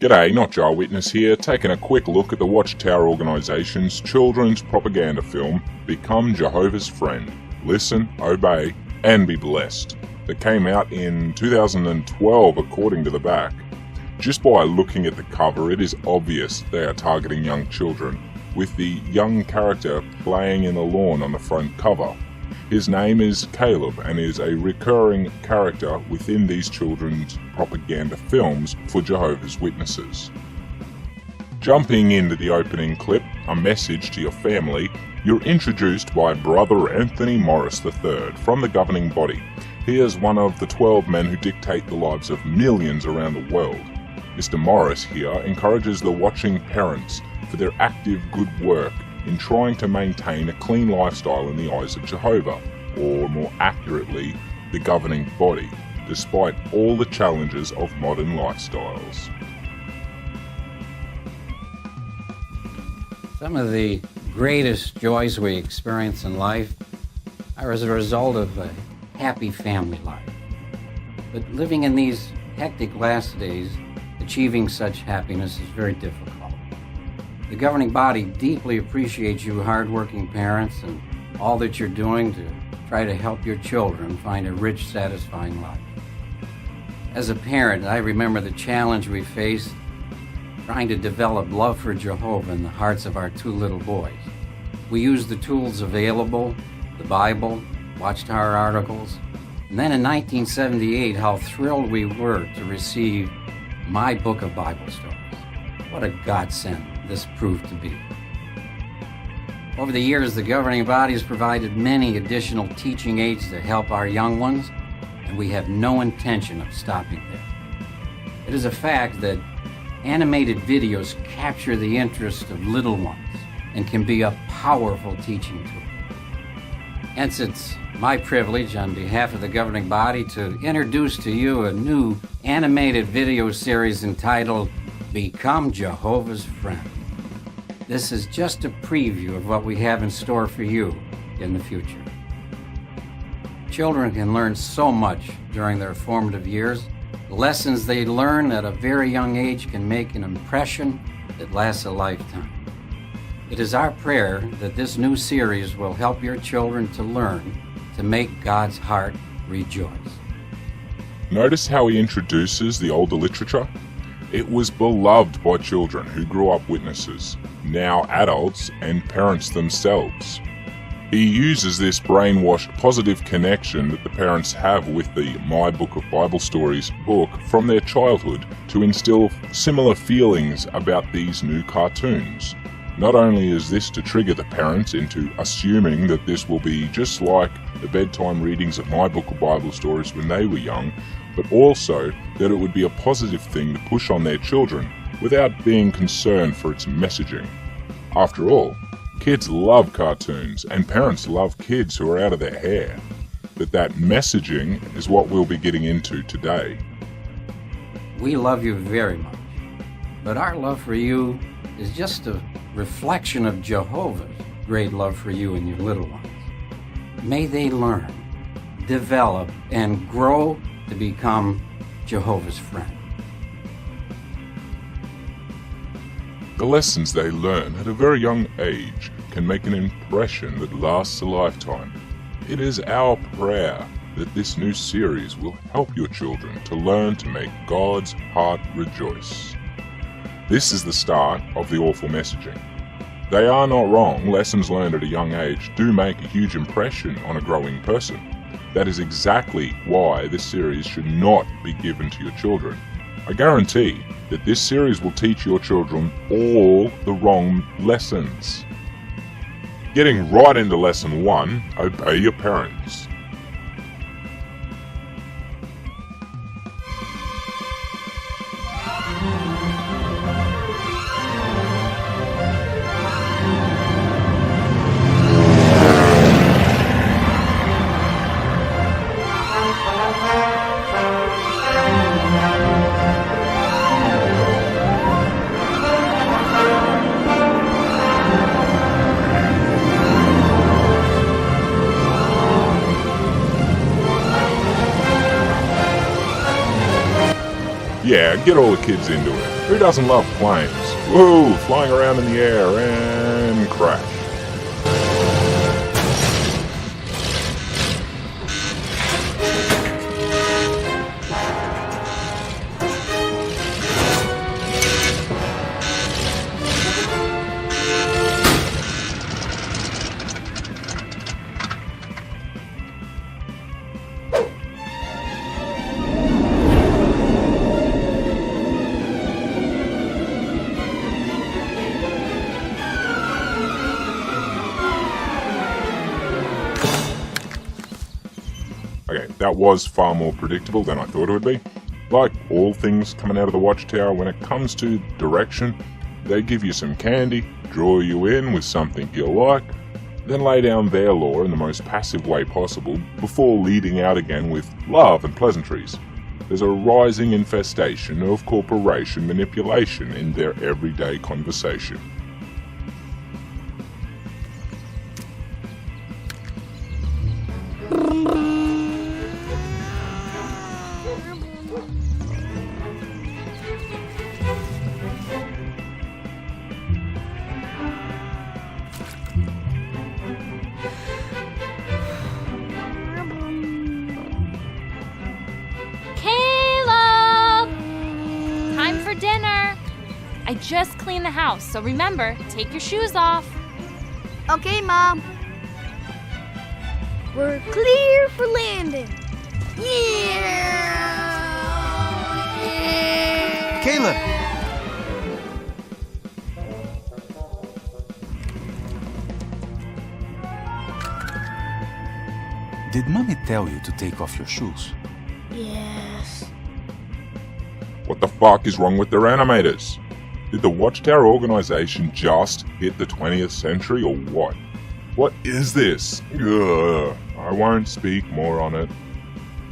G'day, NotJah Witness here, taking a quick look at the Watchtower organisation's children's propaganda film, Become Jehovah's Friend. Listen, obey, and be blessed. That came out in 2012 according to the back. Just by looking at the cover, it is obvious they are targeting young children, with the young character playing in the lawn on the front cover. His name is Caleb and is a recurring character within these children's propaganda films for Jehovah's Witnesses. Jumping into the opening clip, a message to your family, you're introduced by Brother Anthony Morris III from the governing body. He is one of the 12 men who dictate the lives of millions around the world. Mr. Morris here encourages the watching parents for their active good work in trying to maintain a clean lifestyle in the eyes of Jehovah, or more accurately, the governing body, despite all the challenges of modern lifestyles. Some of the greatest joys we experience in life are as a result of a happy family life. But living in these hectic last days, achieving such happiness is very difficult. The governing body deeply appreciates you hardworking parents and all that you're doing to try to help your children find a rich, satisfying life. As a parent, I remember the challenge we faced trying to develop love for Jehovah in the hearts of our two little boys. We used the tools available, the Bible, Watchtower articles, and then in 1978, how thrilled we were to receive my book of Bible stories. What a godsend this proved to be. Over the years, the governing body has provided many additional teaching aids to help our young ones, and we have no intention of stopping there. It is a fact that animated videos capture the interest of little ones and can be a powerful teaching tool. Hence, it's my privilege on behalf of the governing body to introduce to you a new animated video series entitled Become Jehovah's Friend. This is just a preview of what we have in store for you in the future. Children can learn so much during their formative years. The lessons they learn at a very young age can make an impression that lasts a lifetime. It is our prayer that this new series will help your children to learn to make God's heart rejoice. Notice how he introduces the older literature? It was beloved by children who grew up witnesses, now adults and parents themselves. He uses this brainwashed positive connection that the parents have with the My Book of Bible Stories book from their childhood to instill similar feelings about these new cartoons. Not only is this to trigger the parents into assuming that this will be just like the bedtime readings of My Book of Bible Stories when they were young, but also that it would be a positive thing to push on their children without being concerned for its messaging. After all, kids love cartoons and parents love kids who are out of their hair. But that messaging is what we'll be getting into today. We love you very much, but our love for you is just a reflection of Jehovah's great love for you and your little ones. May they learn, develop, and grow to become Jehovah's friend. The lessons they learn at a very young age can make an impression that lasts a lifetime. It is our prayer that this new series will help your children to learn to make God's heart rejoice. This is the start of the awful messaging. They are not wrong. Lessons learned at a young age do make a huge impression on a growing person. That is exactly why this series should not be given to your children. I guarantee that this series will teach your children all the wrong lessons. Getting right into lesson 1, obey your parents. Yeah, get all the kids into it. Who doesn't love planes? Woo! Flying around in the air and crash. Okay, that was far more predictable than I thought it would be. Like all things coming out of the Watchtower, when it comes to direction, they give you some candy, draw you in with something you like, then lay down their law in the most passive way possible before leading out again with love and pleasantries. There's a rising infestation of corporation manipulation in their everyday conversation. Dinner. I just cleaned the house, so remember, take your shoes off. Okay, Mom. We're clear for landing. Yeah! Caleb! Did Mommy tell you to take off your shoes? Yes. What the fuck is wrong with their animators? Did the Watchtower organization just hit the 20th century or what? What is this? Ugh, I won't speak more on it.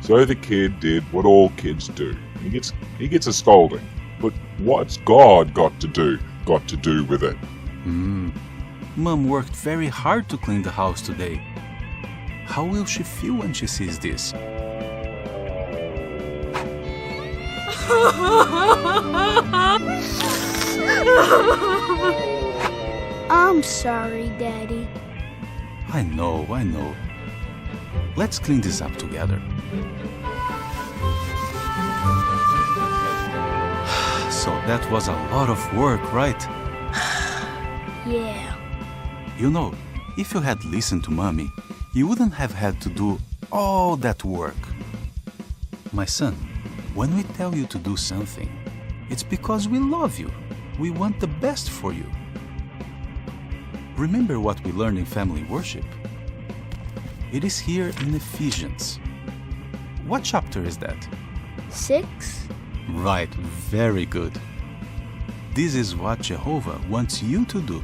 So the kid did what all kids do. He gets a scolding. But what's God got to do with it? Mom worked very hard to clean the house today. How will she feel when she sees this? I'm sorry, Daddy. I know. Let's clean this up together. So that was a lot of work, right? Yeah. You know, if you had listened to Mommy, you wouldn't have had to do all that work. My son, when we tell you to do something, it's because we love you. We want the best for you. Remember what we learned in family worship? It is here in Ephesians. What chapter is that? 6? Right, very good. This is what Jehovah wants you to do.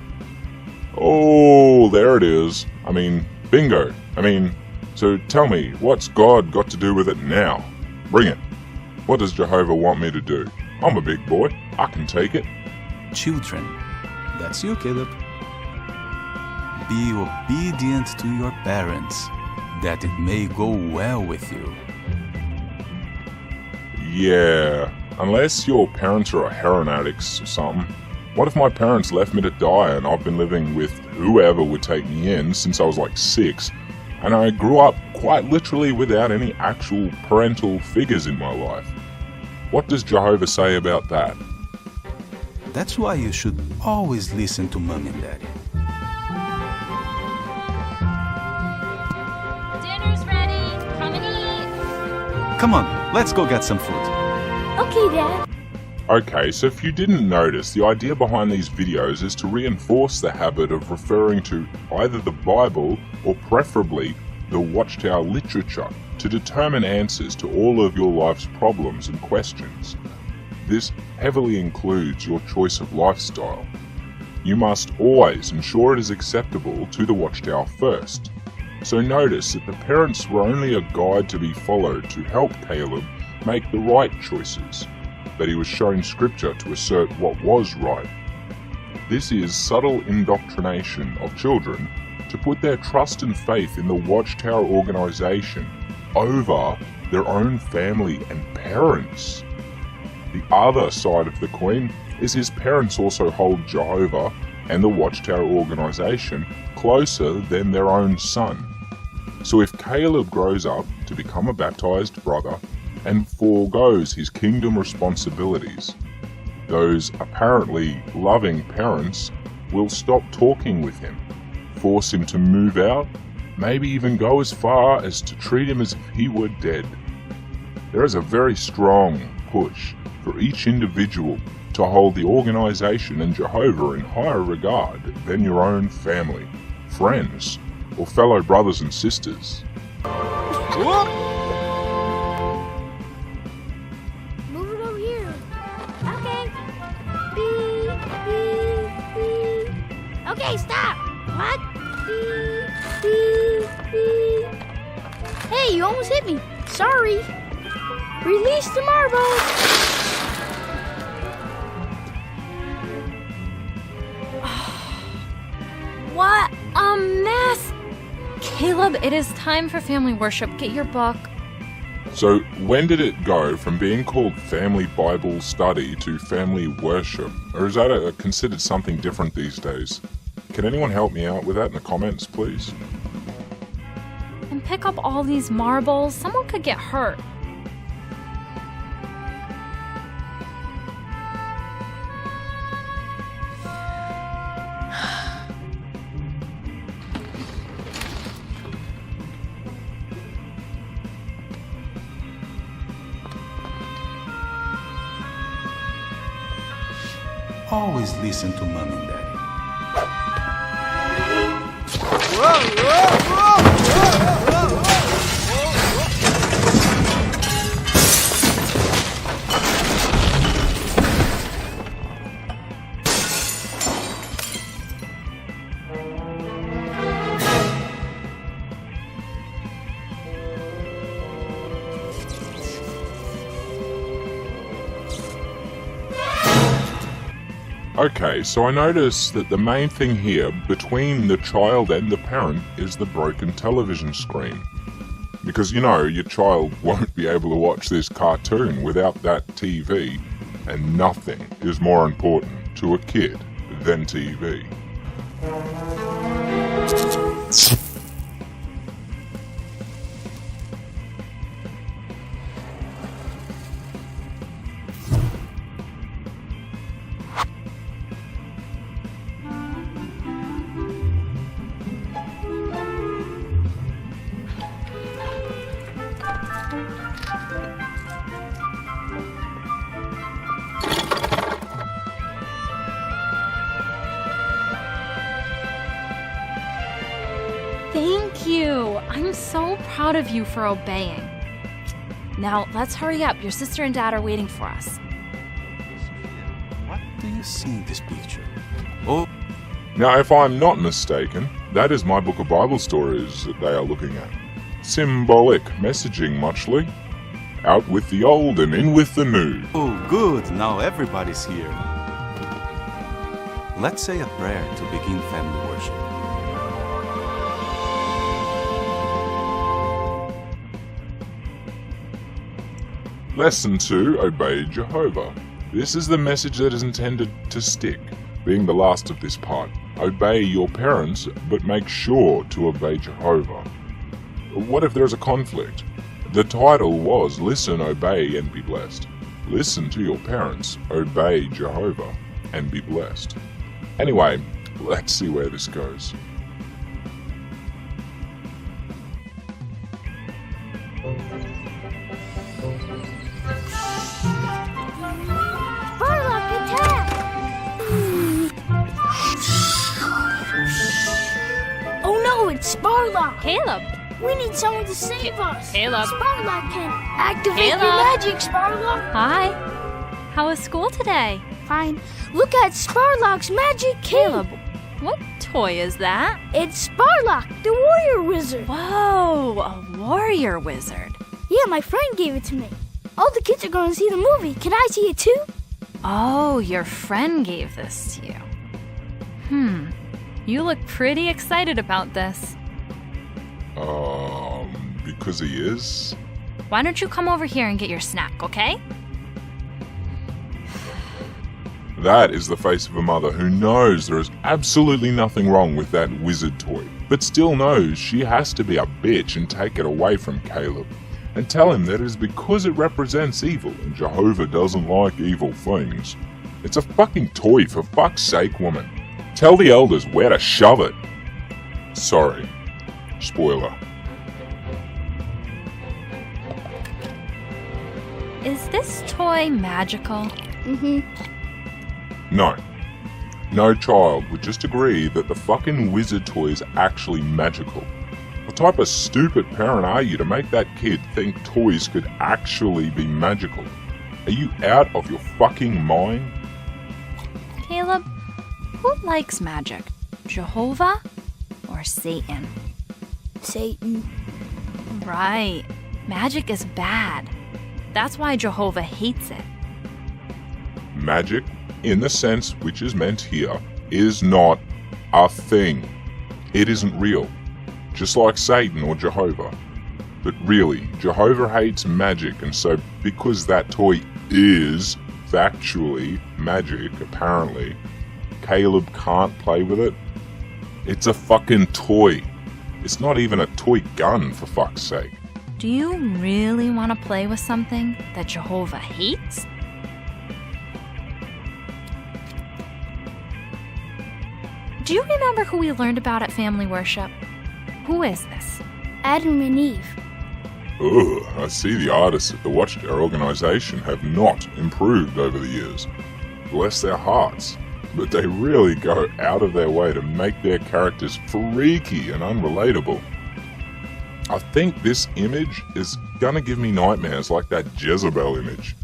Oh, there it is. Bingo. So tell me, what's God got to do with it now? Bring it. What does Jehovah want me to do? I'm a big boy. I can take it. Children, that's you, Caleb. Be obedient to your parents, that it may go well with you. Yeah, unless your parents are heroin addicts or something. What if my parents left me to die and I've been living with whoever would take me in since I was like 6, and I grew up quite literally without any actual parental figures in my life? What does Jehovah say about that? That's why you should always listen to Mom and Daddy. Dinner's ready. Come and eat. Come on, let's go get some food. Okay, Dad. Okay, so if you didn't notice, the idea behind these videos is to reinforce the habit of referring to either the Bible or preferably the Watchtower literature to determine answers to all of your life's problems and questions. This heavily includes your choice of lifestyle. You must always ensure it is acceptable to the Watchtower first. So notice that the parents were only a guide to be followed to help Caleb make the right choices, that he was shown scripture to assert what was right. This is subtle indoctrination of children to put their trust and faith in the Watchtower organization over their own family and parents. The other side of the coin is his parents also hold Jehovah and the Watchtower organization closer than their own son. So if Caleb grows up to become a baptized brother and forgoes his kingdom responsibilities, those apparently loving parents will stop talking with him, force him to move out, maybe even go as far as to treat him as if he were dead. There is a very strong push for each individual to hold the organization and Jehovah in higher regard than your own family, friends, or fellow brothers and sisters. Move it over here. Okay. Beep, beep, beep. Okay, stop. What? Beep, beep, beep. Hey, you almost hit me. Sorry. Release the marble. What a mess! Caleb, it is time for family worship. Get your book. So when did it go from being called family Bible study to family worship? Or is that considered something different these days? Can anyone help me out with that in the comments, please? And pick up all these marbles. Someone could get hurt. Always listen to Mom and Daddy. Okay, so I notice that the main thing here between the child and the parent is the broken television screen. Because you know, your child won't be able to watch this cartoon without that TV, and nothing is more important to a kid than TV. Thank you. I'm so proud of you for obeying. Now, let's hurry up. Your sister and dad are waiting for us. What do you see in this picture? Oh, Now, if I'm not mistaken, that is my book of Bible stories that they are looking at. Symbolic messaging, muchly. Out with the old and in with the new. oh, good. Now everybody's here. Let's say a prayer to begin family worship. Lesson 2, Obey Jehovah. This is the message that is intended to stick, being the last of this part. Obey your parents, but make sure to obey Jehovah. What if there's a conflict? The title was Listen, Obey, and Be Blessed. Listen to your parents, obey Jehovah, and be blessed. Anyway, let's see where this goes. Barlock, attack! Oh no, it's Sparlock! Caleb. We need someone to save us! Caleb. Sparlock can activate your Caleb. magic, Sparlock! Hi. How was school today? Fine. Look at Sparlock's magic Caleb, cape! what toy is that? It's Sparlock, the warrior wizard! Whoa, a warrior wizard. Yeah, my friend gave it to me. All the kids are going to see the movie. Can I see it too? Oh, your friend gave this to you. You look pretty excited about this. Because he is? Why don't you come over here and get your snack, okay? That is the face of a mother who knows there is absolutely nothing wrong with that wizard toy, but still knows she has to be a bitch and take it away from Caleb, and tell him that it is because it represents evil and Jehovah doesn't like evil things. It's a fucking toy, for fuck's sake, woman. Tell the elders where to shove it. Sorry. Spoiler. Is this toy magical? No. No child would just agree that the fucking wizard toy is actually magical. What type of stupid parent are you to make that kid think toys could actually be magical? Are you out of your fucking mind? Caleb, who likes magic? Jehovah or Satan? Satan. Right. Magic is bad. That's why Jehovah hates it. Magic, in the sense which is meant here, is not a thing. It isn't real. Just like Satan or Jehovah. But really, Jehovah hates magic, and so because that toy is factually magic, apparently, Caleb can't play with it. It's a fucking toy. It's not even a toy gun, for fuck's sake. Do you really want to play with something that Jehovah hates? Do you remember who we learned about at family worship? Who is this? Adam and Eve. Ugh, I see the artists at the Watchtower organization have not improved over the years. Bless their hearts. But they really go out of their way to make their characters freaky and unrelatable. I think this image is gonna give me nightmares like that Jezebel image.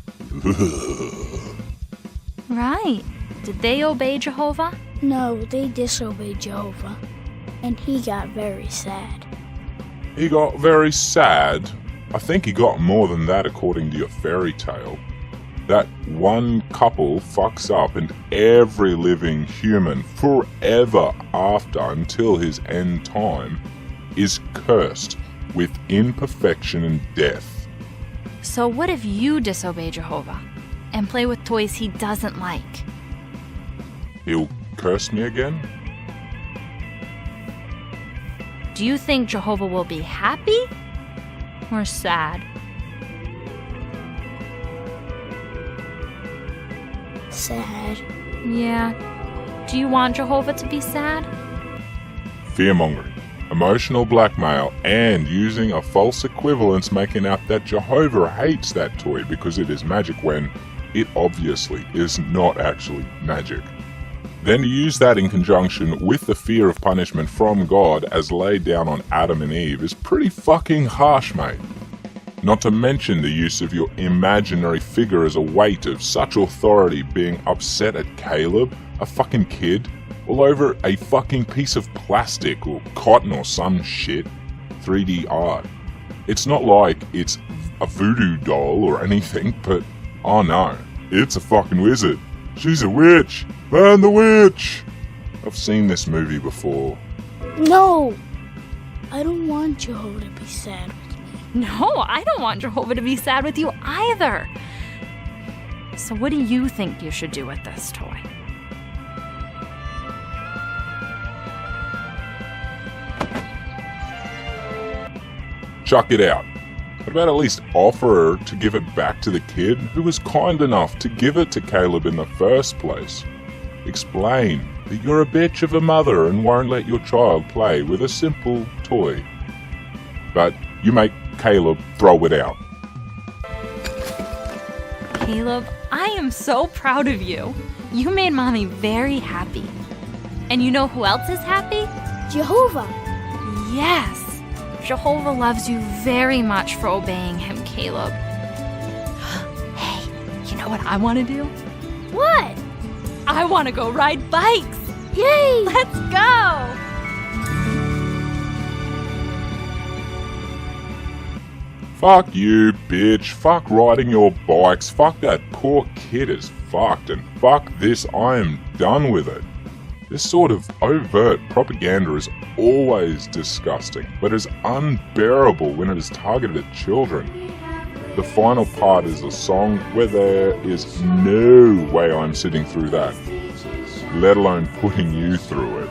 Right. Did they obey Jehovah? No, they disobeyed Jehovah. And he got very sad. He got very sad. I think he got more than that according to your fairy tale. That one couple fucks up and every living human forever after until his end time is cursed with imperfection and death. So what if you disobey Jehovah and play with toys he doesn't like? He'll curse me again? Do you think Jehovah will be happy or sad? Sad. Yeah. Do you want Jehovah to be sad? Fear-mongering, emotional blackmail, and using a false equivalence making out that Jehovah hates that toy because it is magic when it obviously is not actually magic. Then to use that in conjunction with the fear of punishment from God as laid down on Adam and Eve is pretty fucking harsh, mate. Not to mention the use of your imaginary figure as a weight of such authority being upset at Caleb, a fucking kid, all over a fucking piece of plastic or cotton or some shit. 3D art. It's not like it's a voodoo doll or anything, but oh no, it's a fucking wizard. She's a witch! Ban the witch! I've seen this movie before. No! I don't want Jehovah to be sad with me. No, I don't want Jehovah to be sad with you either. So what do you think you should do with this toy? Chuck it out. What about at least offer her to give it back to the kid who was kind enough to give it to Caleb in the first place? Explain that you're a bitch of a mother and won't let your child play with a simple toy. But you make Caleb throw it out. Caleb, I am so proud of you. You made Mommy very happy. And you know who else is happy? Jehovah! Yes! Jehovah loves you very much for obeying him, Caleb. Hey, you know what I want to do? What? I want to go ride bikes! Yay! Let's go! Fuck you, bitch. Fuck riding your bikes. Fuck that poor kid is fucked. And fuck this, I am done with it. This sort of overt propaganda is always disgusting, but is unbearable when it is targeted at children. The final part is a song where there is no way I'm sitting through that, let alone putting you through it.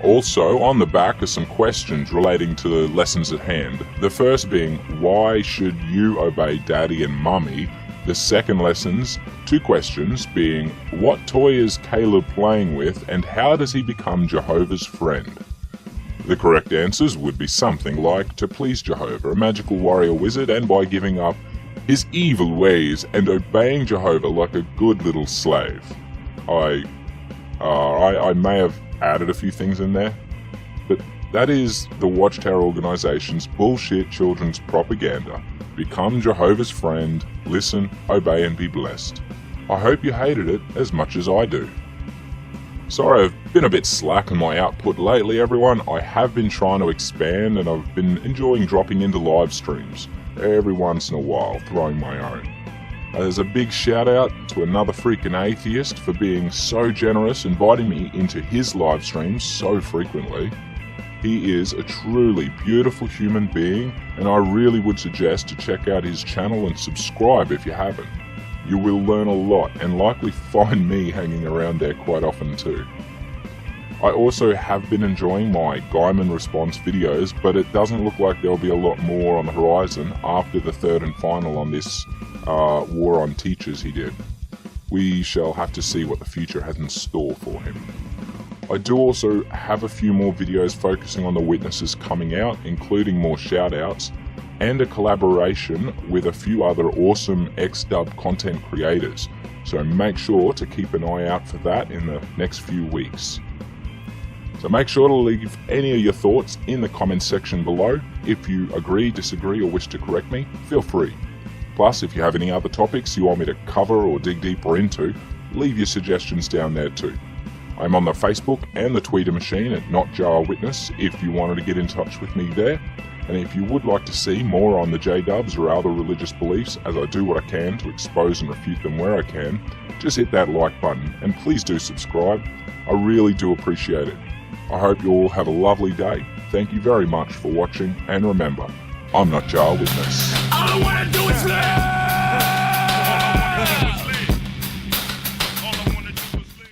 Also, on the back are some questions relating to the lessons at hand. The first being, why should you obey Daddy and Mummy? The second lesson's 2 questions being, what toy is Caleb playing with and how does he become Jehovah's friend? The correct answers would be something like, to please Jehovah, a magical warrior wizard, and by giving up his evil ways and obeying Jehovah like a good little slave. I may have added a few things in there, but that is the Watchtower organization's bullshit children's propaganda. Become Jehovah's friend, listen, obey, and be blessed. I hope you hated it as much as I do. Sorry, I've been a bit slack in my output lately, everyone. I have been trying to expand, and I've been enjoying dropping into live streams every once in a while, throwing my own. There's a big shout out to another freaking atheist for being so generous, inviting me into his live streams so frequently. He is a truly beautiful human being, and I really would suggest to check out his channel and subscribe if you haven't. You will learn a lot and likely find me hanging around there quite often too. I also have been enjoying my Gaiman response videos, but it doesn't look like there'll be a lot more on the horizon after the third and final on this war on teachers he did. We shall have to see what the future has in store for him. I do also have a few more videos focusing on the witnesses coming out, including more shout-outs, and a collaboration with a few other awesome X-Dub content creators, so make sure to keep an eye out for that in the next few weeks. So make sure to leave any of your thoughts in the comments section below. If you agree, disagree, or wish to correct me, feel free. Plus, if you have any other topics you want me to cover or dig deeper into, leave your suggestions down there too. I'm on the Facebook and the Twitter machine at NotJah Witness if you wanted to get in touch with me there. And if you would like to see more on the J-Dubs or other religious beliefs, as I do what I can to expose and refute them where I can, just hit that like button and please do subscribe. I really do appreciate it. I hope you all have a lovely day. Thank you very much for watching, and remember, I'm NotJah Witness. All I wanna do is live!